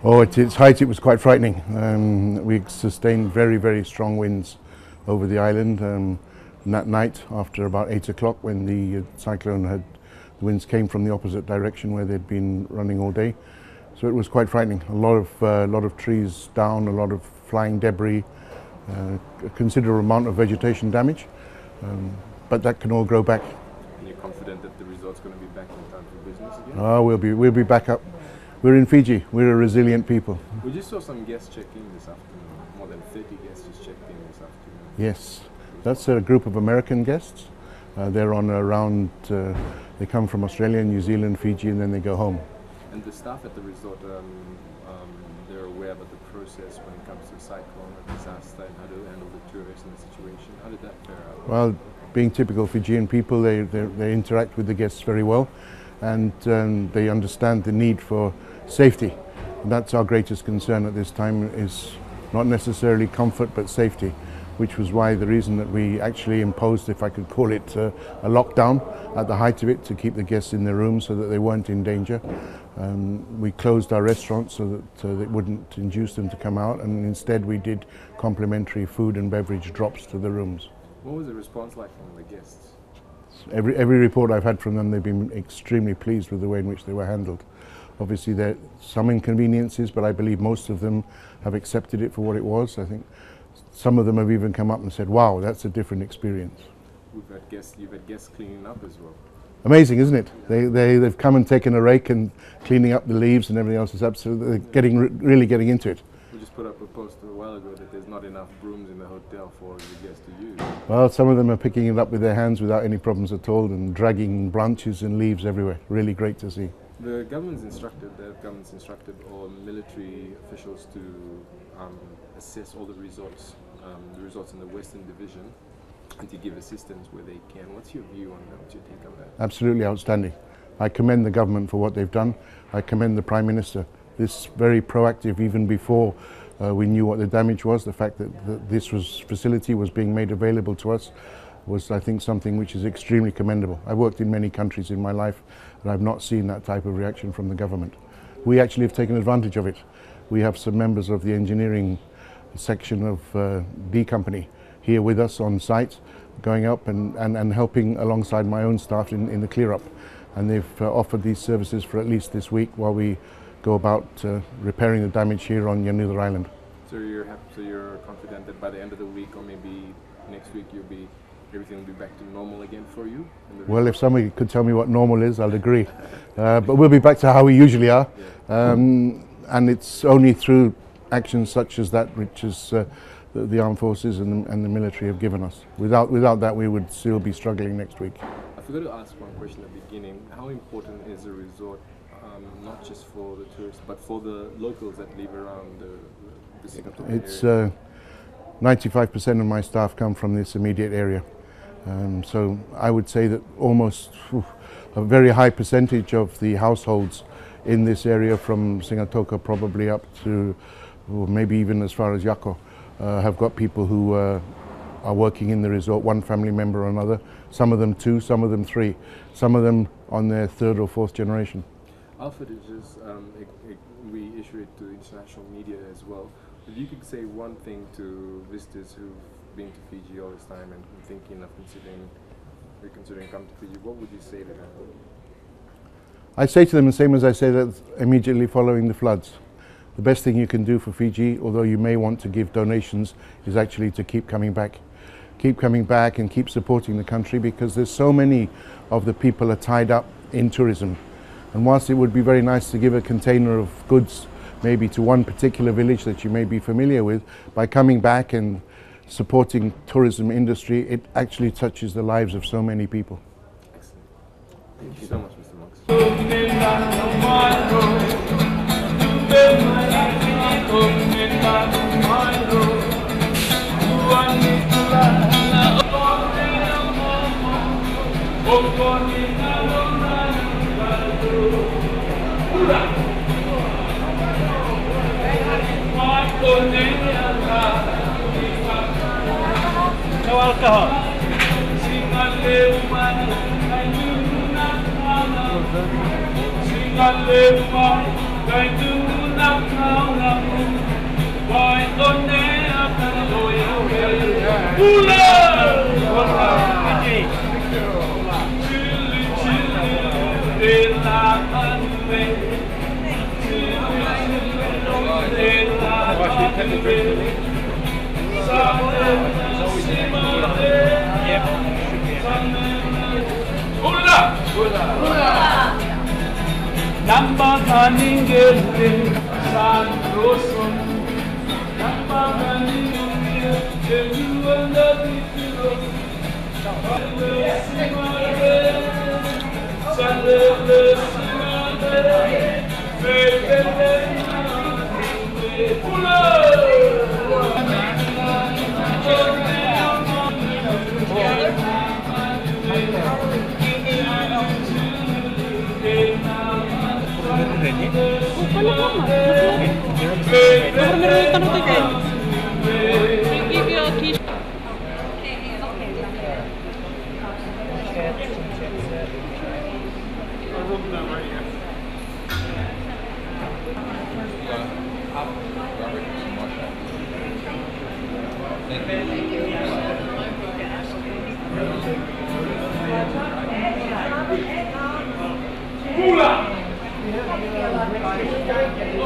Oh, at its height it was quite frightening. We sustained very, very strong winds over the island. And that night, after about 8 o'clock, when the the winds came from the opposite direction where they'd been running all day. So it was quite frightening. A lot of trees down, a lot of flying debris, a considerable amount of vegetation damage. But that can all grow back. And you're confident that the resort's going to be back in time for business again? Oh, we'll be back up. We're in Fiji. We're a resilient people. We just saw some guests check in this afternoon. More than 30 guests just checked in this afternoon. Yes, that's a group of American guests. They're on a round, they come from Australia, New Zealand, Fiji, and then they go home. And the staff at the resort, they're aware about the process when it comes to cyclone or disaster and how to handle the tourists in the situation. How did that fare out? Well, being typical Fijian people, they interact with the guests very well, and they understand the need for safety. And that's our greatest concern at this time, is not necessarily comfort but safety, which was why the reason that we actually imposed, if I could call it, a lockdown at the height of it to keep the guests in their rooms so that they weren't in danger. We closed our restaurants so that it wouldn't induce them to come out, and instead we did complimentary food and beverage drops to the rooms. What was the response like from the guests? Every report I've had from them, they've been extremely pleased with the way in which they were handled. Obviously there are some inconveniences, but I believe most of them have accepted it for what it was. I think some of them have even come up and said, wow, that's a different experience. You've had guests cleaning up as well. Amazing, isn't it? They've come and taken a rake and cleaning up the leaves and everything else. Is absolutely really getting into it. We just put up a post a while ago that there's not enough brooms in the hotel for the guests to use. Well, some of them are picking it up with their hands without any problems at all and dragging branches and leaves everywhere. Really great to see. The government's instructed all military officials to assess all the resorts in the Western Division, and to give assistance where they can. What's your view on that? What's your take on that? Absolutely outstanding. I commend the government for what they've done. I commend the Prime Minister. This very proactive, even before we knew what the damage was. The fact that this facility was being made available to us was, I think, something which is extremely commendable. I've worked in many countries in my life, and I've not seen that type of reaction from the government. We actually have taken advantage of it. We have some members of the engineering section of D Company here with us on site, going up and helping alongside my own staff in the clear up. And they've offered these services for at least this week while we go about repairing the damage here on Yanutha Island. So you're confident that by the end of the week or maybe next week everything will be back to normal again for you? Well, if somebody could tell me what normal is, I'll agree. But we'll be back to how we usually are. Yeah. And it's only through actions such as that which is the armed forces and the military have given us. Without that, we would still be struggling next week. I forgot to ask one question at the beginning. How important is the resort, not just for the tourists, but for the locals that live around the Singapore area? It's 95% of my staff come from this immediate area. So I would say that almost a very high percentage of the households in this area, from Singatoka probably up to maybe even as far as Yako, have got people who are working in the resort, one family member or another, some of them two, some of them three, some of them on their third or fourth generation. Alfred is we issue it to international media as well. If you could say one thing to visitors who've been to Fiji all this time and thinking of reconsidering coming to Fiji, what would you say to them? I say to them the same as I say that immediately following the floods. The best thing you can do for Fiji, although you may want to give donations, is actually to keep coming back. Keep coming back and keep supporting the country, because there's so many of the people are tied up in tourism. And whilst it would be very nice to give a container of goods maybe to one particular village that you may be familiar with, by coming back and supporting tourism industry, it actually touches the lives of so many people. Excellent. Thank you so much, Mr. Monks. No alcohol. Sing Nambahanin geldi san rosun, nambahanin geldi wanda ditiro, sale simade, Thank you.